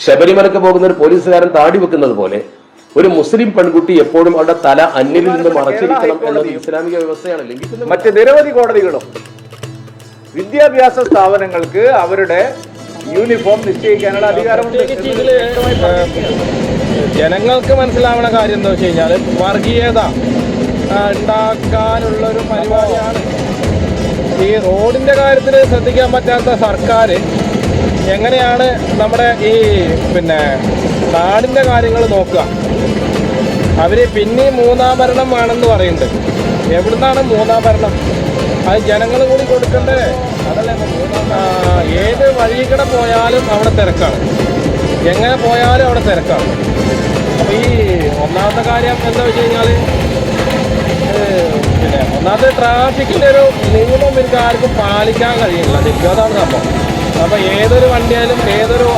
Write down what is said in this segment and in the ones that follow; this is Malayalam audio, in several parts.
ശബരിമലക്ക് പോകുന്ന ഒരു പോലീസുകാരൻ താടി വെക്കുന്നത് പോലെ ഒരു മുസ്ലിം പെൺകുട്ടി എപ്പോഴും അവരുടെ തല അന്യരിൽ നിന്ന് മറച്ചിരിക്കണം എന്നത് ഇസ്ലാമിക വ്യവസ്ഥയാണ് ലംഘിക്കുന്നത്. മറ്റ് നിരവധി കോടതികളും വിദ്യാഭ്യാസ സ്ഥാപനങ്ങൾക്ക് അവരുടെ യൂണിഫോം നിശ്ചയിക്കാനുള്ള അധികാരമുണ്ട്. ജനങ്ങൾക്ക് മനസ്സിലാവുന്ന കാര്യം എന്താ വെച്ച് കഴിഞ്ഞാൽ വർഗീയത ഉണ്ടാക്കാനുള്ളൊരു പരിപാടിയാണ്. ഈ റോഡിന്റെ കാര്യത്തിൽ ശ്രദ്ധിക്കാൻ പറ്റാത്ത സർക്കാർ എങ്ങനെയാണ് നമ്മുടെ ഈ നാടിന്റെ കാര്യങ്ങൾ നോക്കുക? അവര് പിന്നെയും മൂന്നാം ഭരണം വേണമെന്ന് പറയുന്നുണ്ട്. എവിടുന്നാണ് മൂന്നാം ഭരണം? അത് ജനങ്ങൾ കൂടി കൊടുക്കണ്ടേ? അതല്ലേ ഏത് വഴിക്കടെ പോയാലും അവിടെ തിരക്കാണ്, എങ്ങനെ പോയാലും അവിടെ തിരക്കാണ്. അപ്പോൾ ഈ ഒന്നാമത്തെ കാര്യം എന്താ വെച്ച് കഴിഞ്ഞാൽ ഒന്നാമത്തെ ട്രാഫിക്കിൻ്റെ ഒരു നിയമം എനിക്ക് ആർക്കും പാലിക്കാൻ കഴിയില്ല. അതാണ് സംഭവം. അപ്പോൾ ഏതൊരു വണ്ടിയായാലും ഏതൊരു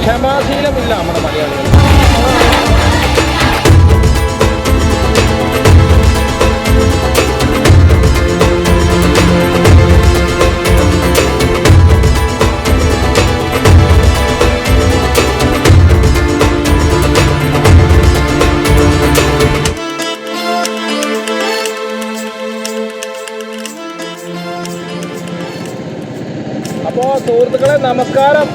ക്ഷമാശീലമില്ല നമ്മുടെ മലയാളികൾ. അപ്പോൾ സുഹൃത്തുക്കളെ നമസ്കാരം.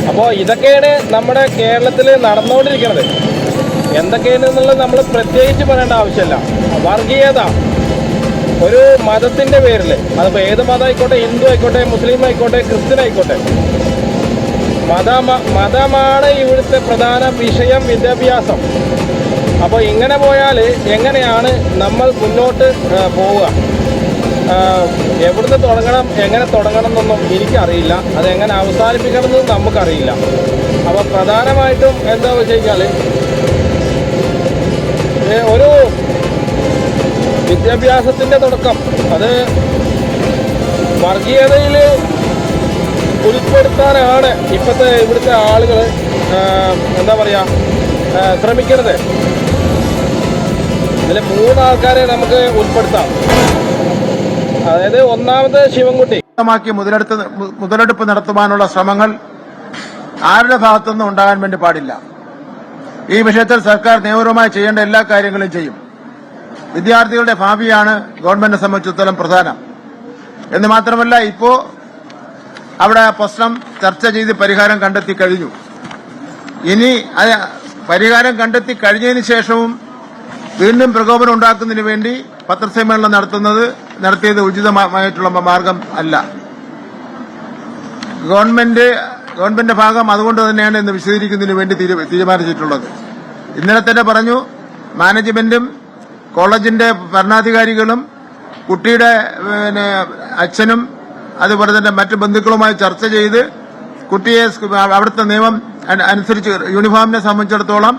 അപ്പോൾ ഇതൊക്കെയാണ് നമ്മുടെ കേരളത്തിൽ നടന്നുകൊണ്ടിരിക്കുന്നത്. എന്തൊക്കെയാണ് എന്നുള്ളത് നമ്മൾ പ്രത്യേകിച്ച് പറയേണ്ട ആവശ്യമില്ല. വർഗീയത ഒരു മതത്തിൻ്റെ പേരിൽ, അതിപ്പോൾ ഏത് മതമായിക്കോട്ടെ, ഹിന്ദു ആയിക്കോട്ടെ, മുസ്ലിം ആയിക്കോട്ടെ, ക്രിസ്ത്യൻ ആയിക്കോട്ടെ, മതമാണ് ഇവിടുത്തെ പ്രധാന വിഷയം, വിദ്യാഭ്യാസം. അപ്പോൾ ഇങ്ങനെ പോയാൽ എങ്ങനെയാണ് നമ്മൾ മുന്നോട്ട് പോവുക? എവിടുന്ന് തുടങ്ങണം, എങ്ങനെ തുടങ്ങണം എന്നൊന്നും എനിക്കറിയില്ല. അതെങ്ങനെ അവസാനിപ്പിക്കണം എന്നും നമുക്കറിയില്ല. അപ്പോൾ പ്രധാനമായിട്ടും എന്താ വെച്ച് കഴിഞ്ഞാൽ ഒരു വിദ്യാഭ്യാസത്തിൻ്റെ തുടക്കം അത് വർഗീയതയിൽ ഉൾപ്പെടുത്താനാണ് ഇപ്പോഴത്തെ ഇവിടുത്തെ ആളുകൾ എന്താ പറയുക ശ്രമിക്കുന്നത്. ഇതിൽ 3 ആൾക്കാരെ നമുക്ക് ഉൾപ്പെടുത്താം. അതായത് ഒന്നാമത് ശിവൻകുട്ടി മുതലെടുപ്പ് നടത്തുവാനുള്ള ശ്രമങ്ങൾ ആരുടെ ഭാഗത്തുനിന്നും ഉണ്ടാകാൻ വേണ്ടി പാടില്ല. ഈ വിഷയത്തിൽ സർക്കാർ നിയമപരമായി ചെയ്യേണ്ട എല്ലാ കാര്യങ്ങളും ചെയ്യും. വിദ്യാർത്ഥികളുടെ ഭാവിയാണ് ഗവൺമെന്റിനെ സംബന്ധിച്ചിടത്തോളം പ്രധാനം. എന്ന് മാത്രമല്ല, ഇപ്പോ അവിടെ പ്രശ്നം ചർച്ച ചെയ്ത് പരിഹാരം കണ്ടെത്തി കഴിഞ്ഞു. ഇനി പരിഹാരം കണ്ടെത്തി കഴിഞ്ഞതിന് ശേഷവും വീണ്ടും പ്രകോപനം ഉണ്ടാക്കുന്നതിന് വേണ്ടി പത്രസമ്മേളനം നടത്തിയത് ഉചിതമായിട്ടുള്ള മാർഗം അല്ല. ഗവൺമെന്റിന്റെ ഭാഗം അതുകൊണ്ട് തന്നെയാണ് ഇന്ന് വിശദീകരിക്കുന്നതിന് വേണ്ടി തീരുമാനിച്ചിട്ടുള്ളത്. ഇന്നലെ തന്നെ പറഞ്ഞു, മാനേജ്മെന്റും കോളേജിന്റെ ഭരണാധികാരികളും കുട്ടിയുടെ അച്ഛനും അതുപോലെ തന്നെ മറ്റു ബന്ധുക്കളുമായി ചർച്ച ചെയ്ത് കുട്ടിയെ അവിടുത്തെ നിയമം അനുസരിച്ച് യൂണിഫോമിനെ സംബന്ധിച്ചിടത്തോളം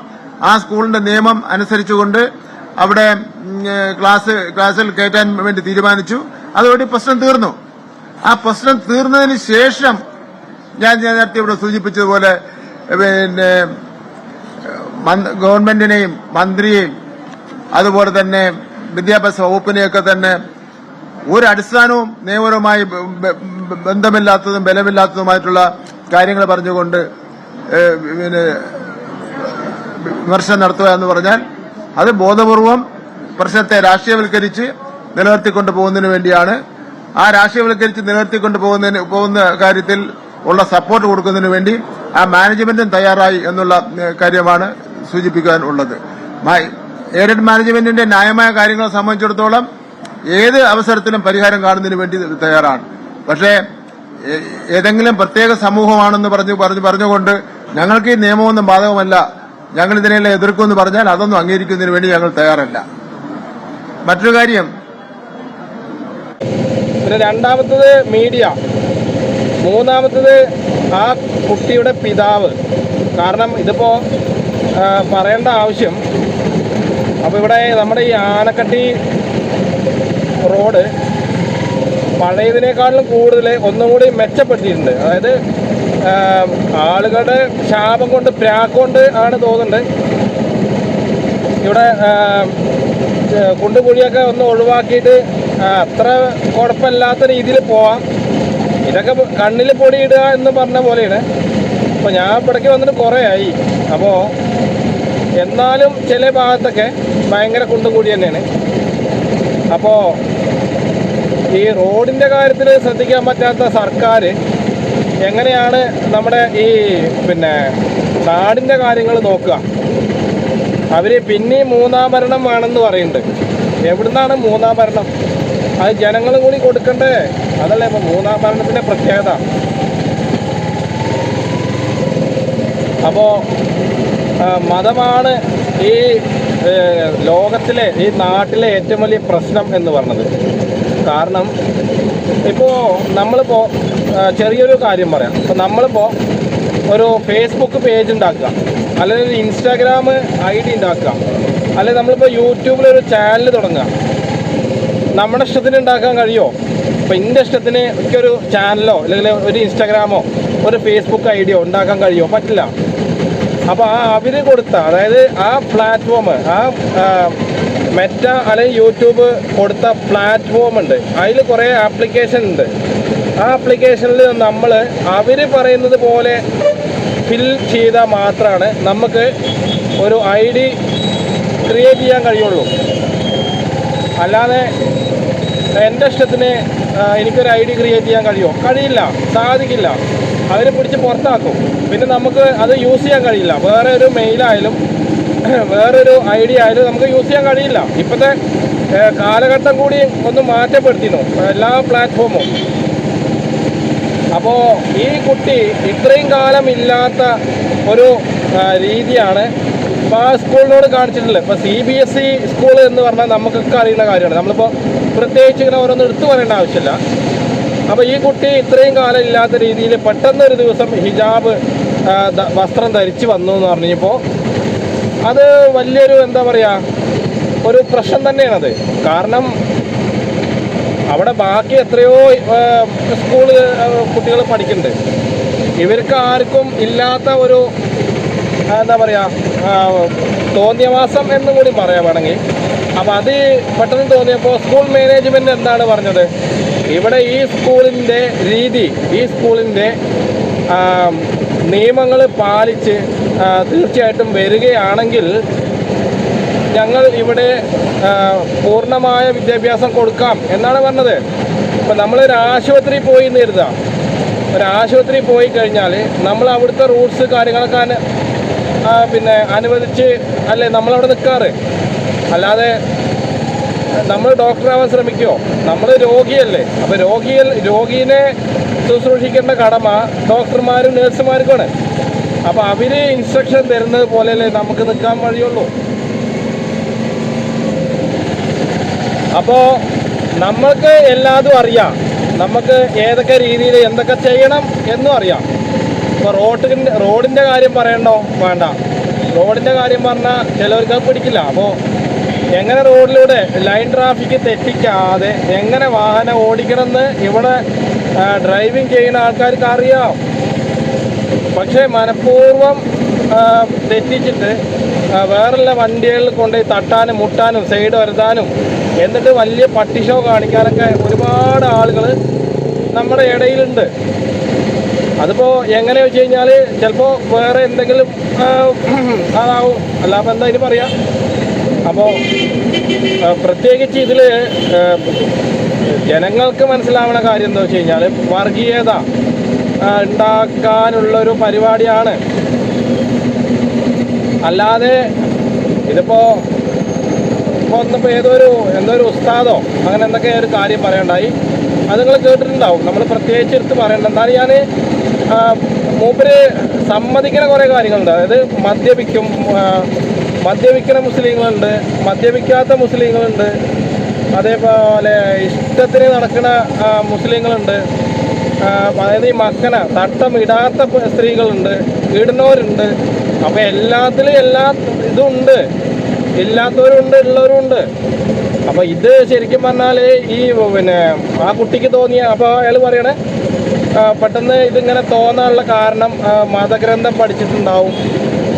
ആ സ്കൂളിന്റെ നിയമം അനുസരിച്ചുകൊണ്ട് അവിടെ ക്ലാസ്സിൽ കയറ്റാൻ വേണ്ടി തീരുമാനിച്ചു. അതോടെ പ്രശ്നം തീർന്നു. ആ പ്രശ്നം തീർന്നതിന് ശേഷം ഞാൻ നേരത്തെ ഇവിടെ സൂചിപ്പിച്ചതുപോലെ ഗവൺമെന്റിനെയും മന്ത്രിയെയും അതുപോലെ തന്നെ വിദ്യാഭ്യാസ വകുപ്പിനെയൊക്കെ തന്നെ ഒരു അടിസ്ഥാനവും നിയമപരമായി ബന്ധമില്ലാത്തതും ബലമില്ലാത്തതുമായിട്ടുള്ള കാര്യങ്ങൾ പറഞ്ഞുകൊണ്ട് വിമർശനം നടത്തുക എന്ന് പറഞ്ഞാൽ അത് ബോധപൂർവം പ്രശ്നത്തെ രാഷ്ട്രീയവൽക്കരിച്ച് നിലനിർത്തിക്കൊണ്ടു പോകുന്നതിന് വേണ്ടിയാണ്. ആ രാഷ്ട്രീയവൽക്കരിച്ച് നിലനിർത്തിക്കൊണ്ടു പോകുന്ന കാര്യത്തിൽ ഉള്ള സപ്പോർട്ട് കൊടുക്കുന്നതിന് വേണ്ടി ആ മാനേജ്മെന്റും തയ്യാറായി എന്നുള്ള കാര്യമാണ് സൂചിപ്പിക്കാൻ ഉള്ളത്. എയ്ഡഡ് മാനേജ്മെന്റിന്റെ ന്യായമായ കാര്യങ്ങളെ സംബന്ധിച്ചിടത്തോളം ഏത് അവസരത്തിലും പരിഹാരം കാണുന്നതിന് വേണ്ടി തയ്യാറാണ്. പക്ഷേ ഏതെങ്കിലും പ്രത്യേക സമൂഹമാണെന്ന് പറഞ്ഞുകൊണ്ട് ഞങ്ങൾക്ക് ഈ നിയമമൊന്നും ബാധകമല്ല, ഞങ്ങൾ ഇതിനെല്ലാം എതിർക്കുമെന്ന് പറഞ്ഞാൽ അതൊന്നും അംഗീകരിക്കുന്നതിന് വേണ്ടി ഞങ്ങൾ തയ്യാറല്ല. മറ്റൊരു കാര്യം, പിന്നെ രണ്ടാമത്തത് മീഡിയ, മൂന്നാമത്തത് ആ കുട്ടിയുടെ പിതാവ്. കാരണം ഇതിപ്പോ പറയേണ്ട ആവശ്യം, അപ്പോൾ ഇവിടെ നമ്മുടെ ഈ ആനക്കട്ടി റോഡ് പഴയതിനേക്കാളും കൂടുതൽ ഒന്നും കൂടി മെച്ചപ്പെട്ടിട്ടുണ്ട്. അതായത് ആളുകളുടെ ശാപം കൊണ്ട് പ്രാക്കൊണ്ട് ആണ് തോന്നുന്നുണ്ട് ഇവിടെ കുണ്ടുകുഴിയൊക്കെ ഒന്ന് ഒഴിവാക്കിയിട്ട് അത്ര കുഴപ്പമില്ലാത്ത രീതിയിൽ പോവാം. ഇതൊക്കെ കണ്ണിൽ പൊടിയിടുക എന്ന് പറഞ്ഞ പോലെയാണ്. അപ്പോൾ ഞാൻ ഇവിടേക്ക് വന്നിട്ട് കുറേ ആയി. അപ്പോൾ എന്നാലും ചില ഭാഗത്തൊക്കെ ഭയങ്കര കുണ്ടും കൂടി തന്നെയാണ്. അപ്പോൾ ഈ റോഡിൻ്റെ കാര്യത്തിൽ ശ്രദ്ധിക്കാൻ പറ്റാത്ത സർക്കാർ എങ്ങനെയാണ് നമ്മുടെ ഈ നാടിൻ്റെ കാര്യങ്ങൾ നോക്കുക? അവർ പിന്നെയും മൂന്നാം ഭരണം വേണമെന്ന് പറയുന്നുണ്ട്. എവിടുന്നാണ് മൂന്നാം ഭരണം? അത് ജനങ്ങൾ കൂടി കൊടുക്കണ്ടേ? അതല്ലേ ഇപ്പോൾ മൂന്നാം ഭരണത്തിൻ്റെ പ്രത്യേകത. അപ്പോൾ മതമാണ് ഈ ലോകത്തിലെ, ഈ നാട്ടിലെ ഏറ്റവും വലിയ പ്രശ്നം എന്ന് പറഞ്ഞത്. കാരണം ഇപ്പോൾ നമ്മളിപ്പോൾ ചെറിയൊരു കാര്യം പറയാം. ഇപ്പോൾ നമ്മളിപ്പോൾ ഒരു ഫേസ്ബുക്ക് പേജ് ഉണ്ടാക്കുക, അല്ലെങ്കിൽ ഒരു ഇൻസ്റ്റാഗ്രാം ID ഉണ്ടാക്കുക, അല്ലെങ്കിൽ നമ്മളിപ്പോൾ യൂട്യൂബിലൊരു ചാനൽ തുടങ്ങുക. നമ്മുടെ ഇഷ്ടത്തിന് ഉണ്ടാക്കാൻ കഴിയുമോ? ഇപ്പോൾ എൻ്റെ ഇഷ്ടത്തിന് എനിക്കൊരു ചാനലോ അല്ലെങ്കിൽ ഒരു ഇൻസ്റ്റാഗ്രാമോ ഒരു ഫേസ്ബുക്ക് ID ഉണ്ടാക്കാൻ കഴിയുമോ? പറ്റില്ല. അപ്പോൾ അവർ കൊടുത്ത, അതായത് ആ പ്ലാറ്റ്ഫോം, ആ മെറ്റ അല്ലെങ്കിൽ യൂട്യൂബ് കൊടുത്ത പ്ലാറ്റ്ഫോം ഉണ്ട്, അതിൽ കുറേ ആപ്ലിക്കേഷൻ ഉണ്ട്. ആ ആപ്ലിക്കേഷനിൽ നമ്മൾ അവർ പറയുന്നത് പോലെ ഫിൽ ചെയ്താൽ മാത്രമാണ് നമുക്ക് ഒരു ID ക്രിയേറ്റ് ചെയ്യാൻ കഴിയുള്ളൂ. അല്ലാതെ എൻ്റെ ഇഷ്ടത്തിന് എനിക്കൊരു ID ക്രിയേറ്റ് ചെയ്യാൻ കഴിയുമോ? കഴിയില്ല, സാധിക്കില്ല. അവർ പിടിച്ച് പുറത്താക്കും. പിന്നെ നമുക്ക് അത് യൂസ് ചെയ്യാൻ കഴിയില്ല. വേറെ ഒരു മെയിലായാലും വേറൊരു ID ആയാലും നമുക്ക് യൂസ് ചെയ്യാൻ കഴിയില്ല. ഇപ്പോഴത്തെ കാലഘട്ടം കൂടി ഒന്ന് മാറ്റപ്പെടുത്തിയിരുന്നു എല്ലാ പ്ലാറ്റ്ഫോമും. അപ്പോൾ ഈ കുട്ടി ഇത്രയും കാലം ഇല്ലാത്ത ഒരു രീതിയാണ് ഇപ്പോൾ ആ സ്കൂളിനോട് കാണിച്ചിട്ടുള്ളത്. ഇപ്പോൾ CBSE സ്കൂൾ എന്ന് പറഞ്ഞാൽ നമുക്കൊക്കെ അറിയുന്ന കാര്യമാണ്. നമ്മളിപ്പോൾ പ്രത്യേകിച്ച് ഇങ്ങനെ ഓരോന്ന് എടുത്തു പറയേണ്ട ആവശ്യമില്ല. അപ്പോൾ ഈ കുട്ടി ഇത്രയും കാലം ഇല്ലാത്ത രീതിയിൽ പെട്ടെന്നൊരു ദിവസം ഹിജാബ് വസ്ത്രം ധരിച്ച് വന്നു എന്ന് പറഞ്ഞപ്പോൾ അത് വലിയൊരു എന്താ പറയുക, ഒരു പ്രശ്നം തന്നെയാണത്. കാരണം അവിടെ ബാക്കി എത്രയോ സ്കൂൾ കുട്ടികൾ പഠിക്കുന്നുണ്ട്. ഇവർക്ക് ആർക്കും ഇല്ലാത്ത ഒരു എന്താ പറയുക, തോന്നിയവാസം എന്നും കൂടി പറയാൻ വേണമെങ്കിൽ. അപ്പം അത് പെട്ടെന്ന് തോന്നിയപ്പോൾ സ്കൂൾ മാനേജ്മെൻറ്റ് എന്താണ് പറഞ്ഞത്? ഇവിടെ ഈ സ്കൂളിൻ്റെ രീതി, ഈ സ്കൂളിൻ്റെ നിയമങ്ങൾ പാലിച്ച് തീർച്ചയായിട്ടും വരികയാണെങ്കിൽ ഞങ്ങൾ ഇവിടെ പൂർണ്ണമായ വിദ്യാഭ്യാസം കൊടുക്കാം എന്നാണ് പറഞ്ഞത്. ഇപ്പം നമ്മളൊരു ആശുപത്രി പോയി എന്ന് കരുതാം. ഒരാശുപത്രി പോയി കഴിഞ്ഞാൽ നമ്മൾ അവിടുത്തെ റൂൾസ് കാര്യങ്ങളൊക്കെ അനുവദിച്ച് അല്ലേ നമ്മളവിടെ നിൽക്കാറ്. അല്ലാതെ നമ്മൾ ഡോക്ടറാവാൻ ശ്രമിക്കുമോ? നമ്മൾ രോഗിയല്ലേ. അപ്പോൾ രോഗീനെ ശുശ്രൂഷിക്കേണ്ട കടമ ഡോക്ടർമാരും നഴ്സുമാർക്കുമാണ്. അപ്പോൾ അവർ ഇൻസ്ട്രക്ഷൻ തരുന്നത് പോലെയല്ലേ നമുക്ക് നിൽക്കാൻ വഴിയുള്ളൂ. അപ്പോൾ നമ്മൾക്ക് എല്ലാതും അറിയാം, നമുക്ക് ഏതൊക്കെ രീതിയിൽ എന്തൊക്കെ ചെയ്യണം എന്നും അറിയാം. ഇപ്പോൾ റോഡിൻ്റെ കാര്യം പറയണ്ടോ? വേണ്ട. റോഡിൻ്റെ കാര്യം പറഞ്ഞാൽ ചിലവർക്ക് പിടിക്കില്ല. അപ്പോൾ എങ്ങനെ റോഡിലൂടെ ലൈൻ ട്രാഫിക് തെറ്റിക്കാതെ എങ്ങനെ വാഹനം ഓടിക്കണമെന്ന് ഇവിടെ ഡ്രൈവിംഗ് ചെയ്യുന്ന ആൾക്കാർക്ക് അറിയാം. പക്ഷേ മനഃപൂർവ്വം തെറ്റിച്ചിട്ട് വേറെയുള്ള വണ്ടികളിൽ കൊണ്ടുപോയി തട്ടാനും മുട്ടാനും സൈഡ് വരുത്താനും എന്നിട്ട് വലിയ പട്ടി ഷോ കാണിക്കാനൊക്കെ ഒരുപാട് ആളുകൾ നമ്മുടെ ഇടയിലുണ്ട്. അതിപ്പോൾ എങ്ങനെ വെച്ച് കഴിഞ്ഞാൽ ചിലപ്പോൾ വേറെ എന്തെങ്കിലും അതാവും, അല്ലാതെ എന്താ ഇനി പറയാം. അപ്പോൾ പ്രത്യേകിച്ച് ഇതിൽ ജനങ്ങൾക്ക് മനസ്സിലാവുന്ന കാര്യം എന്താ വെച്ച് കഴിഞ്ഞാൽ വർഗീയത ഉണ്ടാക്കാനുള്ളൊരു പരിപാടിയാണ്. അല്ലാതെ ഇതിപ്പോൾ ഒന്നിപ്പോൾ എന്തോ ഒരു ഉസ്താദോ അങ്ങനെ എന്തൊക്കെ ഒരു കാര്യം പറയണ്ടായി, അത് നിങ്ങൾ കേട്ടിട്ടുണ്ടാവും. നമ്മൾ പ്രത്യേകിച്ച് എടുത്ത് പറയണ്ട. എന്നാൽ ഞാൻ മൂപ്പര് സമ്മതിക്കുന്ന കുറേ കാര്യങ്ങളുണ്ട്. അതായത് മദ്യപിക്കുന്ന മുസ്ലിങ്ങളുണ്ട്, മദ്യപിക്കാത്ത മുസ്ലിങ്ങളുണ്ട്, അതേപോലെ ഇഷ്ടത്തിന് നടക്കുന്ന മുസ്ലിങ്ങളുണ്ട്, അതായത് ഈ മക്കന തട്ടം ഇടാത്ത സ്ത്രീകളുണ്ട്, ഇടുന്നവരുണ്ട്. അപ്പോൾ എല്ലാത്തിലും എല്ലാ ഇതുണ്ട്, ഇല്ലാത്തവരുണ്ട്, ഉള്ളവരുണ്ട്. അപ്പോൾ ഇത് ശരിക്കും പറഞ്ഞാൽ ഈ ആ കുട്ടിക്ക് തോന്നിയ, അപ്പോൾ അയാൾ പറയണേ പെട്ടെന്ന് ഇതിങ്ങനെ തോന്നാനുള്ള കാരണം മതഗ്രന്ഥം പഠിച്ചിട്ടുണ്ടാവും,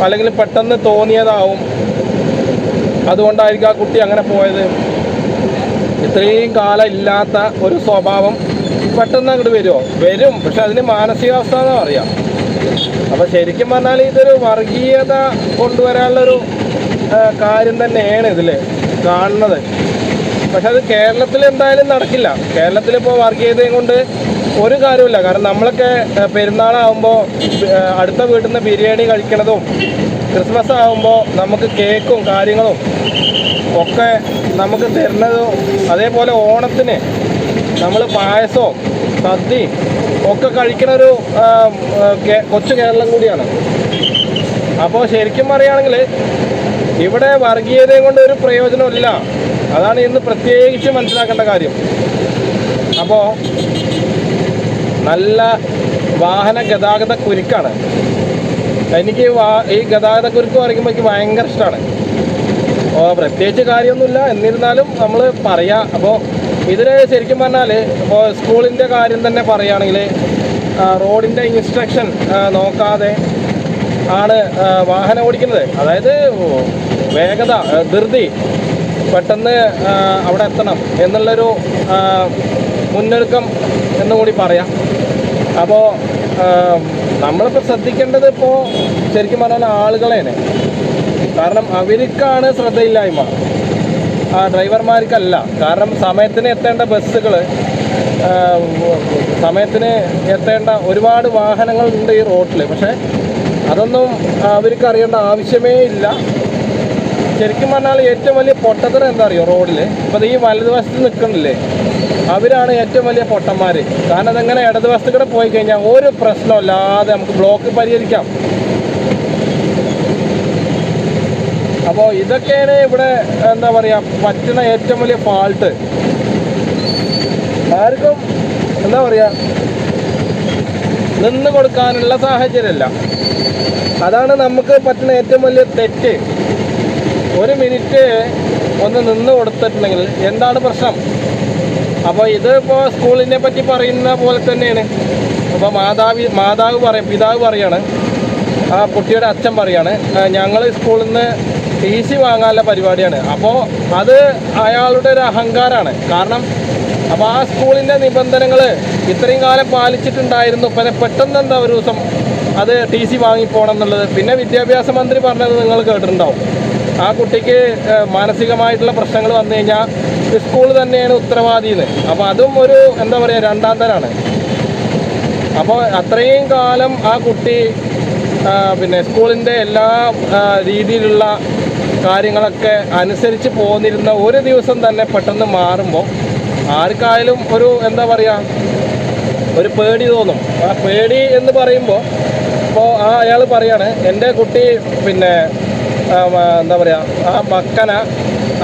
അല്ലെങ്കിൽ പെട്ടെന്ന് തോന്നിയതാവും. അതുകൊണ്ടായിരിക്കും ആ കുട്ടി അങ്ങനെ പോയത്. ഇത്രയും കാലം ഇല്ലാത്ത ഒരു സ്വഭാവം പെട്ടെന്ന് അങ്ങോട്ട് വരും. പക്ഷെ അതിന് മാനസികാവസ്ഥ എന്ന് പറയാം. അപ്പോൾ ശരിക്കും പറഞ്ഞാൽ ഇതൊരു വർഗീയത കൊണ്ടുവരാനുള്ളൊരു കാര്യം തന്നെയാണ് ഇതിൽ കാണുന്നത്. പക്ഷെ അത് കേരളത്തിൽ എന്തായാലും നടക്കില്ല. കേരളത്തിലിപ്പോൾ വർഗീയതയും കൊണ്ട് ഒരു കാര്യമില്ല. കാരണം നമ്മളൊക്കെ പെരുന്നാളാകുമ്പോൾ അടുത്ത വീട്ടിൽ നിന്ന് ബിരിയാണി കഴിക്കണതും ക്രിസ്മസ് ആകുമ്പോൾ നമുക്ക് കേക്കും കാര്യങ്ങളും ഒക്കെ നമുക്ക് തരുന്നതും, അതേപോലെ ഓണത്തിന് നമ്മൾ പായസവും സദ്യയും ഒക്കെ കഴിക്കണൊരു കൊച്ചു കേരളം കൂടിയാണ്. അപ്പോൾ ശരിക്കും പറയുകയാണെങ്കിൽ ഇവിടെ വർഗീയതയും കൊണ്ട് ഒരു പ്രയോജനമില്ല. അതാണ് ഇന്ന് പ്രത്യേകിച്ച് മനസ്സിലാക്കേണ്ട കാര്യം. അപ്പോൾ നല്ല വാഹന ഗതാഗത കുരുക്കാണ്. എനിക്ക് ഈ ഗതാഗത കുരുക്ക് പറയുമ്പോൾ എനിക്ക് ഭയങ്കര ഇഷ്ടമാണ്. പ്രത്യേകിച്ച് കാര്യമൊന്നുമില്ല, എന്നിരുന്നാലും നമ്മൾ പറയാം. അപ്പോൾ ഇതിൽ ശരിക്കും പറഞ്ഞാൽ ഇപ്പോൾ സ്കൂളിൻ്റെ കാര്യം തന്നെ പറയുകയാണെങ്കിൽ റോഡിൻ്റെ ഇൻസ്ട്രക്ഷൻ നോക്കാതെ ആണ് വാഹനം ഓടിക്കുന്നത്. അതായത് വേഗത, ധൃതി, പെട്ടെന്ന് അവിടെ എത്തണം എന്നുള്ളൊരു മുന്നൊരുക്കം എന്നുകൂടി പറയാം. അപ്പോൾ നമ്മളിപ്പോൾ ശ്രദ്ധിക്കേണ്ടത് ഇപ്പോൾ ശരിക്കും പറഞ്ഞാൽ ആളുകളെയാണ്. കാരണം അവർക്കാണ് ശ്രദ്ധയില്ലായ്മ, ഡ്രൈവർമാർക്കല്ല. കാരണം സമയത്തിന് എത്തേണ്ട ബസ്സുകൾ, സമയത്തിന് എത്തേണ്ട ഒരുപാട് വാഹനങ്ങളുണ്ട് ഈ റോഡിൽ. പക്ഷേ അതൊന്നും അവർക്ക് അറിയേണ്ട ആവശ്യമേ ഇല്ല. ശരിക്കും പറഞ്ഞാൽ ഏറ്റവും വലിയ പൊട്ടത്തരം എന്താ അറിയോ റോഡിൽ? ഇപ്പോൾ ഈ വലതുവശത്ത് നിൽക്കണില്ലേ, അവരാണ് ഏറ്റവും വലിയ പൊട്ടന്മാർ. കാരണം അതെങ്ങനെ ഇടതുവശത്ത് കൂടെ പോയി കഴിഞ്ഞാൽ ഒരു പ്രശ്നമില്ലാതെ നമുക്ക് ബ്ലോക്ക് പരിഹരിക്കാം. അപ്പോൾ ഇതൊക്കെയാണ് ഇവിടെ എന്താ പറയുക പറ്റുന്ന ഏറ്റവും വലിയ ഫാൾട്ട്. ആർക്കും എന്താ പറയുക നിന്ന് കൊടുക്കാനുള്ള സാഹചര്യമല്ല. അതാണ് നമുക്ക് പറ്റുന്ന ഏറ്റവും വലിയ തെറ്റ്. ഒരു മിനിറ്റ് ഒന്ന് നിന്ന് കൊടുത്തിട്ടുണ്ടെങ്കിൽ എന്താണ് പ്രശ്നം? അപ്പോൾ ഇതിപ്പോൾ സ്കൂളിനെ പറ്റി പറയുന്ന പോലെ തന്നെയാണ്. അപ്പോൾ പിതാവ് പറയാണ്, ആ കുട്ടിയുടെ അച്ഛൻ പറയാണ്, ഞങ്ങൾ സ്കൂളിൽ നിന്ന് TC വാങ്ങാനുള്ള പരിപാടിയാണ്. അപ്പോൾ അത് അയാളുടെ ഒരു അഹങ്കാരമാണ്. കാരണം അപ്പോൾ ആ സ്കൂളിൻ്റെ നിബന്ധനകൾ ഇത്രയും കാലം പാലിച്ചിട്ടുണ്ടായിരുന്നു. പെട്ടെന്ന് എന്താ ഒരു ദിവസം അത് TC വാങ്ങിപ്പോകണം എന്നുള്ളത്. പിന്നെ വിദ്യാഭ്യാസ മന്ത്രി പറഞ്ഞത് നിങ്ങൾ കേട്ടിട്ടുണ്ടാവും, ആ കുട്ടിക്ക് മാനസികമായിട്ടുള്ള പ്രശ്നങ്ങൾ വന്നു കഴിഞ്ഞാൽ സ്കൂൾ തന്നെയാണ് ഉത്തരവാദിയെന്ന്. അപ്പോൾ അതും ഒരു എന്താ പറയുക രണ്ടാം തരാണ്. അപ്പോൾ അത്രയും കാലം ആ കുട്ടി പിന്നെ സ്കൂളിൻ്റെ എല്ലാ രീതിയിലുള്ള കാര്യങ്ങളൊക്കെ അനുസരിച്ച് പോന്നിരുന്ന ഒരു ദിവസം തന്നെ പെട്ടെന്ന് മാറുമ്പോൾ ആർക്കായാലും ഒരു എന്താ പറയുക ഒരു പേടി തോന്നും. ആ പേടി എന്ന് പറയുമ്പോൾ ഇപ്പോൾ അയാൾ പറയാണ്, എൻ്റെ കുട്ടി പിന്നെ എന്താ പറയുക ആ മക്കന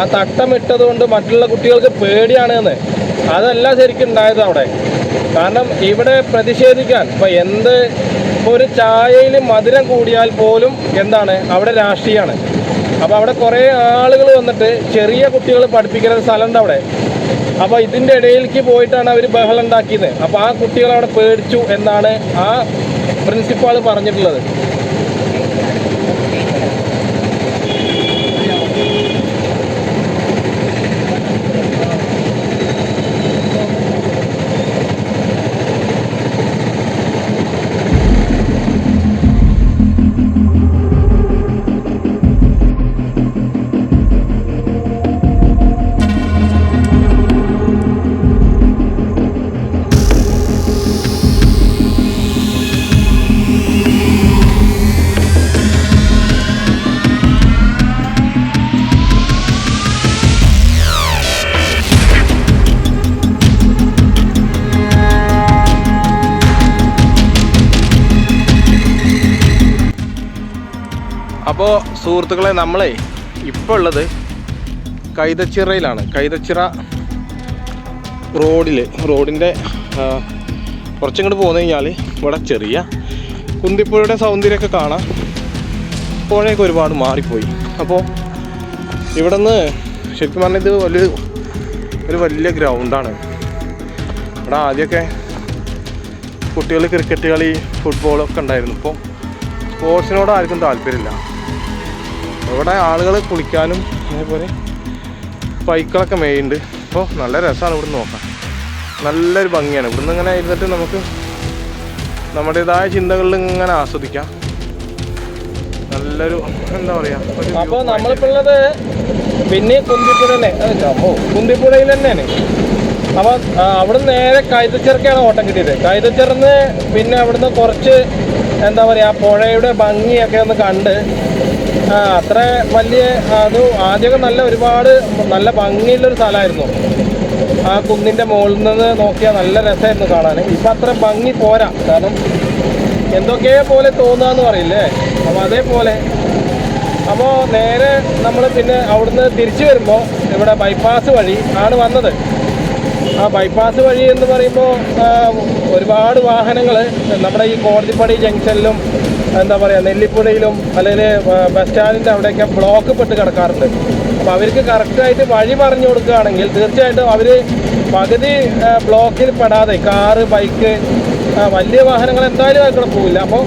ആ തട്ടമിട്ടത് കൊണ്ട് മറ്റുള്ള കുട്ടികൾക്ക് പേടിയാണ് എന്ന്. അതല്ല ശരിക്കും ഉണ്ടായത് അവിടെ. കാരണം ഇവിടെ പ്രതിഷേധിക്കാൻ ഇപ്പോൾ ഒരു ചായയിൽ മധുരം കൂടിയാൽ പോലും എന്താണ് അവിടെ രാഷ്ട്രീയമാണ്. അപ്പോൾ അവിടെ കുറേ ആളുകൾ വന്നിട്ട് ചെറിയ കുട്ടികൾ പഠിപ്പിക്കുന്ന ഒരു സ്ഥലമുണ്ട് അവിടെ. അപ്പോൾ ഇതിൻ്റെ ഇടയിലേക്ക് പോയിട്ടാണ് അവർ ബഹളം ഉണ്ടാക്കിയത്. അപ്പോൾ ആ കുട്ടികൾ അവിടെ പേടിച്ചു എന്നാണ് ആ പ്രിൻസിപ്പാൾ പറഞ്ഞിട്ടുള്ളത്. അപ്പോൾ സുഹൃത്തുക്കളെ, നമ്മളെ ഇപ്പോൾ ഉള്ളത് കൈതച്ചിറയിലാണ്. കൈതച്ചിറ റോഡിൻ്റെ കുറച്ചിങ്ങോട്ട് പോന്നു കഴിഞ്ഞാൽ ഇവിടെ ചെറിയ കുന്തിപ്പുഴയുടെ സൗന്ദര്യമൊക്കെ കാണാം. പുഴയൊക്കെ ഒരുപാട് മാറിപ്പോയി. അപ്പോൾ ഇവിടെ നിന്ന് ശരിക്കും പറഞ്ഞാൽ ഇത് ഒരു വലിയ ഗ്രൗണ്ടാണ്. ഇവിടെ ആദ്യമൊക്കെ കുട്ടികൾ ക്രിക്കറ്റ് കളി, ഫുട്ബോളൊക്കെ ഉണ്ടായിരുന്നു. ഇപ്പോൾ സ്പോർട്സിനോട് ആർക്കും താല്പര്യമില്ല. ഇവിടെ ആളുകൾ കുളിക്കാനും അതേപോലെ ബൈക്കുകളൊക്കെ മേയുണ്ട്. അപ്പോൾ നല്ല രസമാണ് ഇവിടെ നോക്കാൻ. നല്ലൊരു ഭംഗിയാണ്. ഇവിടുന്ന് ഇങ്ങനെ ഇരുന്നിട്ട് നമുക്ക് നമ്മുടേതായ ചിന്തകളിൽ ഇങ്ങനെ ആസ്വദിക്കാം. നല്ലൊരു എന്താ പറയാ. അപ്പോൾ നമ്മളിപ്പോൾ ഉള്ളത് പിന്നെ കുന്തിപ്പുഴ തന്നെ, കുന്തിപ്പുഴയിൽ തന്നെയാണ്. അപ്പോൾ അവിടുന്ന് നേരെ കൈതച്ചെറുക്കാണ് ഓട്ടം കിട്ടിയത്. കൈതച്ചെറിന്ന് പിന്നെ അവിടുന്ന് കുറച്ച് എന്താ പറയുക പുഴയുടെ ഭംഗിയൊക്കെ ഒന്ന് കണ്ട് അത്ര വലിയ അത് ആദ്യമൊക്കെ ഒരുപാട് നല്ല ഭംഗിയുള്ളൊരു സ്ഥലമായിരുന്നു. ആ കുന്നിൻ്റെ മുകളിൽ നിന്ന് നോക്കിയാൽ നല്ല രസമായിരുന്നു കാണാൻ. ഇപ്പം അത്ര ഭംഗി പോരാ, കാരണം എന്തൊക്കെ പോലെ തോന്നുകയെന്ന് പറയില്ലേ, അപ്പോൾ അതേപോലെ. അപ്പോൾ നേരെ നമ്മൾ പിന്നെ അവിടുന്ന് തിരിച്ചു വരുമ്പോൾ ഇവിടെ ബൈപ്പാസ് വഴി ആണ് വന്നത്. ആ ബൈപ്പാസ് വഴി എന്ന് പറയുമ്പോൾ ഒരുപാട് വാഹനങ്ങൾ നമ്മുടെ ഈ കോടതിപ്പടി ജംഗ്ഷനിലും എന്താ പറയുക നെല്ലിപ്പുഴയിലും അല്ലെങ്കിൽ ബസ് സ്റ്റാൻഡിൻ്റെ അവിടെയൊക്കെ ബ്ലോക്ക് പെട്ട് കിടക്കാറുണ്ട്. അപ്പോൾ അവർക്ക് കറക്റ്റായിട്ട് വഴി പറഞ്ഞു കൊടുക്കുകയാണെങ്കിൽ തീർച്ചയായിട്ടും അവർ പകുതി ബ്ലോക്കിൽ പെടാതെ കാറ്, ബൈക്ക്, വലിയ വാഹനങ്ങൾ എന്തായാലും അവിടെ പോവില്ല. അപ്പോൾ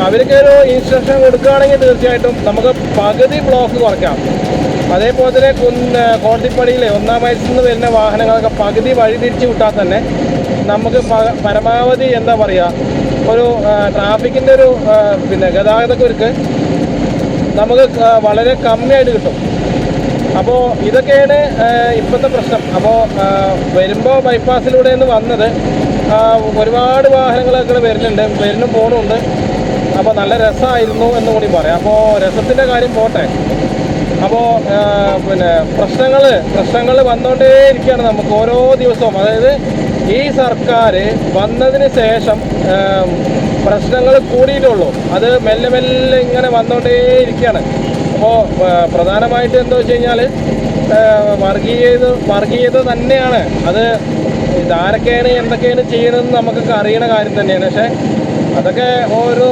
അവർക്ക് ഒരു ഇൻസ്ട്രക്ഷൻ കൊടുക്കുകയാണെങ്കിൽ തീർച്ചയായിട്ടും നമുക്ക് പകുതി ബ്ലോക്ക് കുറയ്ക്കാം. അതേപോലെ തന്നെ കോടതിപ്പടിയിലെ 1-ാം മൈലിൽ നിന്ന് വരുന്ന വാഹനങ്ങളൊക്കെ പകുതി വഴി തിരിച്ചു വിട്ടാൽ തന്നെ നമുക്ക് പരമാവധി എന്താ പറയുക ഒരു ട്രാഫിക്കിൻ്റെ ഒരു പിന്നെ ഗതാഗതക്കുരുക്ക് നമുക്ക് വളരെ കമ്മിയായിട്ട് കിട്ടും. അപ്പോൾ ഇതൊക്കെയാണ് ഇപ്പോഴത്തെ പ്രശ്നം. അപ്പോൾ വരുമ്പോൾ ബൈപ്പാസിലൂടെയാണ് വന്നത്. ഒരുപാട് വാഹനങ്ങളൊക്കെ വരുന്നും പോകണമുണ്ട്. അപ്പോൾ നല്ല രസമായിരുന്നു എന്ന് കൂടി പറയാം. അപ്പോൾ രസത്തിൻ്റെ കാര്യം പോട്ടെ. അപ്പോൾ പിന്നെ പ്രശ്നങ്ങൾ വന്നുകൊണ്ടേ ഇരിക്കുകയാണ് നമുക്ക് ഓരോ ദിവസവും. അതായത് ഈ സർക്കാർ വന്നതിന് ശേഷം പ്രശ്നങ്ങൾ കൂടിയിട്ടുള്ളൂ. അത് മെല്ലെ മെല്ലെ ഇങ്ങനെ വന്നുകൊണ്ടേ ഇരിക്കുകയാണ്. അപ്പോൾ പ്രധാനമായിട്ട് എന്താ വെച്ച് കഴിഞ്ഞാൽ വർഗീയത തന്നെയാണ്. അത് ഇതാരൊക്കെയാണ് എന്തൊക്കെയാണ് ചെയ്യുന്നതെന്ന് നമുക്കൊക്കെ അറിയണ കാര്യം തന്നെയാണ്. പക്ഷേ അതൊക്കെ ഓരോ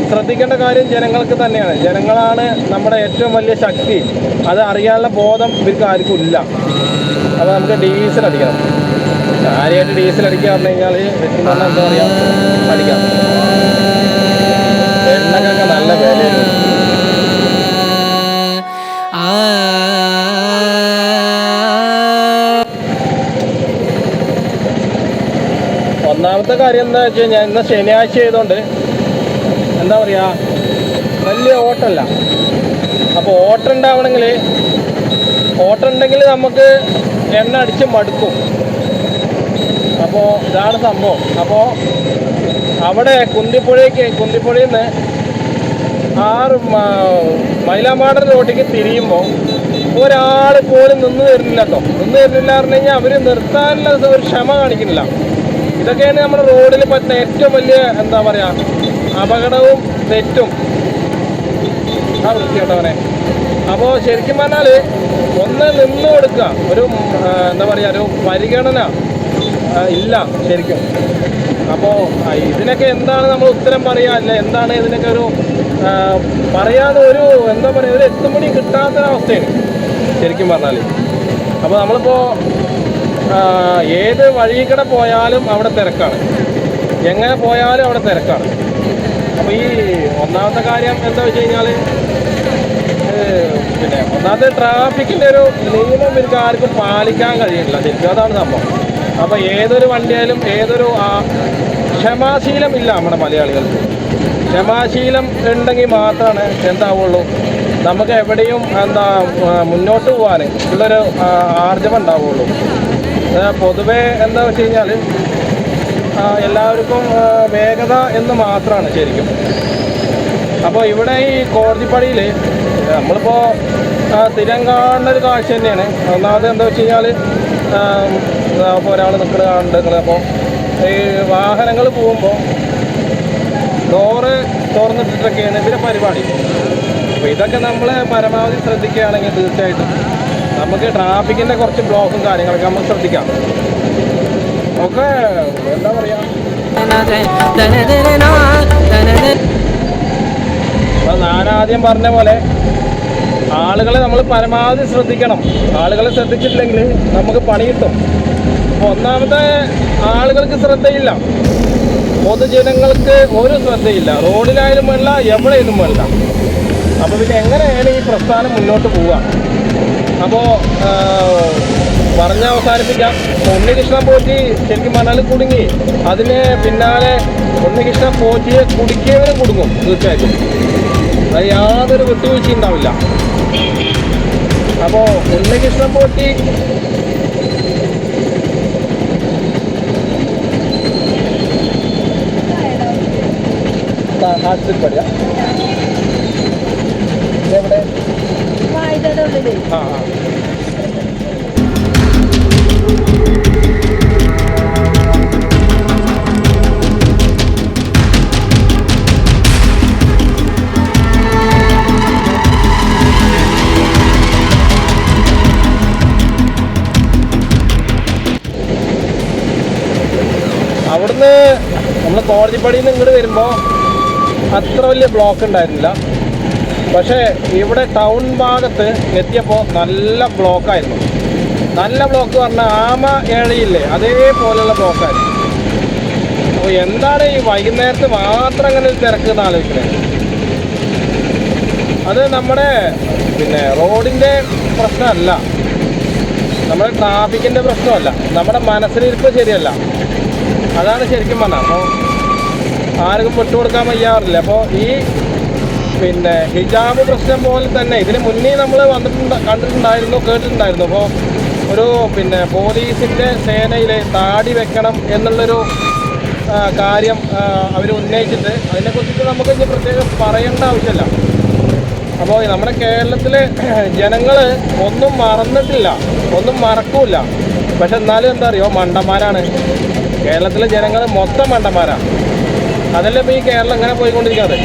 ശ്രദ്ധിക്കേണ്ട കാര്യം ജനങ്ങൾക്ക് തന്നെയാണ്. ജനങ്ങളാണ് നമ്മുടെ ഏറ്റവും വലിയ ശക്തി. അത് അറിയാനുള്ള ബോധം ഇവർക്ക് ആർക്കും ഇല്ല. അപ്പോൾ നമുക്ക് ഡീസൽ അടിക്കണം. കാര്യമായിട്ട് ഡീസൽ അടിക്കുക പറഞ്ഞു കഴിഞ്ഞാൽ ശരിക്കും പറഞ്ഞാൽ എന്താ പറയുക അടിക്കാം. എണ്ണക്കൊക്കെ നല്ല വിലയുണ്ട്. ഒന്നാമത്തെ കാര്യം എന്താ വെച്ച് കഴിഞ്ഞാൽ ഇന്ന് ശനിയാഴ്ച ആയതുകൊണ്ട് എന്താ പറയുക വലിയ ഓട്ടമല്ല. അപ്പോൾ ഓട്ടം ഉണ്ടെങ്കിൽ നമുക്ക് എണ്ണ അടിച്ച് മടുക്കും. അപ്പോൾ ഇതാണ് സംഭവം. അപ്പോൾ അവിടെ കുന്തിപ്പുഴയിൽ നിന്ന് മൈലാമാടൻ റോട്ടിലേക്ക് തിരിയുമ്പോൾ ഒരാൾ പോലും നിന്ന് തരുന്നില്ല കേട്ടോ. നിന്ന് തരുന്നില്ല പറഞ്ഞു കഴിഞ്ഞാൽ അവർ നിർത്താനുള്ള ഒരു ക്ഷമ കാണിക്കുന്നില്ല. ഇതൊക്കെയാണ് നമ്മുടെ റോഡിൽ പറ്റുന്ന ഏറ്റവും വലിയ എന്താ പറയുക അപകടവും തെറ്റും. ആ വൃത്തിയോട്ടവനെ. അപ്പോൾ ശരിക്കും പറഞ്ഞാൽ ഒന്ന് നിന്ന് കൊടുക്കുക, ഒരു എന്താ പറയുക ഒരു പരിഗണന ഇല്ല ശരിക്കും. അപ്പോൾ ഇതിനൊക്കെ എന്താണ് നമ്മൾ ഉത്തരം പറയുക, അല്ല എന്താണ് ഇതിനൊക്കെ ഒരു പറയാതെ ഒരു എന്താ പറയുക ഒരു എത്തുമണി കിട്ടാത്തൊരവസ്ഥയാണ് ശരിക്കും പറഞ്ഞാൽ. അപ്പോൾ നമ്മളിപ്പോൾ ഏത് വഴിക്കടെ പോയാലും അവിടെ തിരക്കാണ്, എങ്ങനെ പോയാലും അവിടെ തിരക്കാണ്. അപ്പോൾ ഈ ഒന്നാമത്തെ കാര്യം എന്താ വെച്ച് കഴിഞ്ഞാൽ പിന്നെ ഒന്നാമത്തെ ട്രാഫിക്കിൻ്റെ ഒരു നിയമം എനിക്ക് ആർക്കും പാലിക്കാൻ കഴിയില്ല ശരിക്കും. അതാണ് സംഭവം. അപ്പോൾ ഏതൊരു വണ്ടിയായാലും ക്ഷമാശീലം ഇല്ല നമ്മുടെ മലയാളികൾക്ക്. ക്ഷമാശീലം ഉണ്ടെങ്കിൽ മാത്രമാണ് എന്താവുള്ളൂ നമുക്ക് എവിടെയും മുന്നോട്ട് പോകാൻ ഉള്ളൊരു ആർജവം ഉണ്ടാവുള്ളൂ. പൊതുവേ എന്താ വെച്ച് കഴിഞ്ഞാൽ എല്ലാവർക്കും വേഗത എന്ന് മാത്രമാണ് ശരിക്കും. അപ്പോൾ ഇവിടെ ഈ കോടതിപ്പടിയിൽ നമ്മളിപ്പോൾ സ്ഥിരം കാണുന്ന ഒരു കാഴ്ച തന്നെയാണ്. ഒന്നാമത് എന്താ വെച്ച് കഴിഞ്ഞാൽ ഇപ്പോൾ ഒരാൾ കാണുന്നുണ്ട്. അപ്പോൾ ഈ വാഹനങ്ങൾ പോകുമ്പോൾ ഡോറ് തുറന്നിട്ടിട്ടൊക്കെയാണ് ഇതിൻ്റെ പരിപാടി. അപ്പോൾ ഇതൊക്കെ നമ്മൾ പരമാവധി ശ്രദ്ധിക്കുകയാണെങ്കിൽ തീർച്ചയായിട്ടും നമുക്ക് ട്രാഫിക്കിൻ്റെ കുറച്ച് ബ്ലോക്കും കാര്യങ്ങളൊക്കെ നമുക്ക് ശ്രദ്ധിക്കാം. ഒക്കെ എന്താ പറയുക അപ്പോൾ ഞാനാദ്യം പറഞ്ഞ പോലെ ആളുകളെ നമ്മൾ പരമാവധി ശ്രദ്ധിക്കണം. ആളുകളെ ശ്രദ്ധിച്ചിട്ടില്ലെങ്കിൽ നമുക്ക് പണി കിട്ടും. അപ്പോൾ ഒന്നാമത്തെ ആളുകൾക്ക് ശ്രദ്ധയില്ല, പൊതുജനങ്ങൾക്ക് ഒരു ശ്രദ്ധയില്ല. റോഡിലായാലും വേണ്ട, എവിടെയായാലും വേണ്ട. അപ്പോൾ പിന്നെ എങ്ങനെയാണ് ഈ പ്രസ്ഥാനം മുന്നോട്ട് പോവുക? അപ്പോൾ പറഞ്ഞ് അവസാനിപ്പിക്കാം. ഉണ്ണികൃഷ്ണൻ പോറ്റി ശരിക്കും പറഞ്ഞാൽ കുടുങ്ങി. അതിന് പിന്നാലെ ഉണ്ണികൃഷ്ണൻ പോറ്റിയെ കുടുക്കിയവരും കുടുങ്ങും തീർച്ചയായിട്ടും. അത് യാതൊരു വിട്ടുവീഴ്ചയും ഉണ്ടാവില്ല. അപ്പോൾ ഉണ്ണികൃഷ്ണൻ പോറ്റി പഠിയാ എവിടെ? ആ ആ അവിടുന്ന് നമ്മൾ കോടതിപ്പടിയിൽ നിന്ന് ഇങ്ങോട്ട് വരുമ്പോൾ അത്ര വലിയ ബ്ലോക്ക് ഉണ്ടായിരുന്നില്ല. പക്ഷേ ഇവിടെ ടൗൺ ഭാഗത്ത് എത്തിയപ്പോൾ നല്ല ബ്ലോക്കായിരുന്നു. നല്ല ബ്ലോക്ക് പറഞ്ഞാൽ ആമ ഏഴയില്ലേ അതേപോലെയുള്ള ബ്ലോക്കായിരുന്നു. അപ്പോൾ എന്താണ് ഈ വൈകുന്നേരത്ത് മാത്രം അങ്ങനെ ഒരു തിരക്ക് എന്ന് ആലോചിക്കുന്നത്? അത് നമ്മുടെ റോഡിൻ്റെ പ്രശ്നമല്ല, നമ്മുടെ ട്രാഫിക്കിൻ്റെ പ്രശ്നമല്ല, നമ്മുടെ മനസ്സിലിരിപ്പ് ശരിയല്ല. അതാണ് ശരിക്കും പറഞ്ഞാൽ. അപ്പോൾ ആർക്കും വിട്ടുകൊടുക്കാൻ വയ്യാറില്ല. അപ്പോൾ ഈ ഹിജാബ് പ്രശ്നം പോലെ തന്നെ ഇതിന് മുന്നേ നമ്മൾ കണ്ടിട്ടുണ്ടായിരുന്നു, കേട്ടിട്ടുണ്ടായിരുന്നു. അപ്പോൾ ഒരു പോലീസിൻ്റെ സേനയിൽ താടി വെക്കണം എന്നുള്ളൊരു കാര്യം അവർ ഉന്നയിച്ചിട്ട് അതിനെക്കുറിച്ചിട്ട് നമുക്ക് ഇനി പ്രത്യേകം പറയേണ്ട ആവശ്യമില്ല. അപ്പോൾ നമ്മുടെ കേരളത്തിലെ ജനങ്ങൾ ഒന്നും മറന്നിട്ടില്ല, ഒന്നും മറക്കൂല. പക്ഷെ എന്നാലും എന്താ അറിയോ, മണ്ടന്മാരാണ് കേരളത്തിലെ ജനങ്ങൾ, മൊത്തം മണ്ടന്മാരാണ്. അതല്ലേ ഇപ്പോൾ ഈ കേരളം ഇങ്ങനെ പോയിക്കൊണ്ടിരിക്കുന്നത്.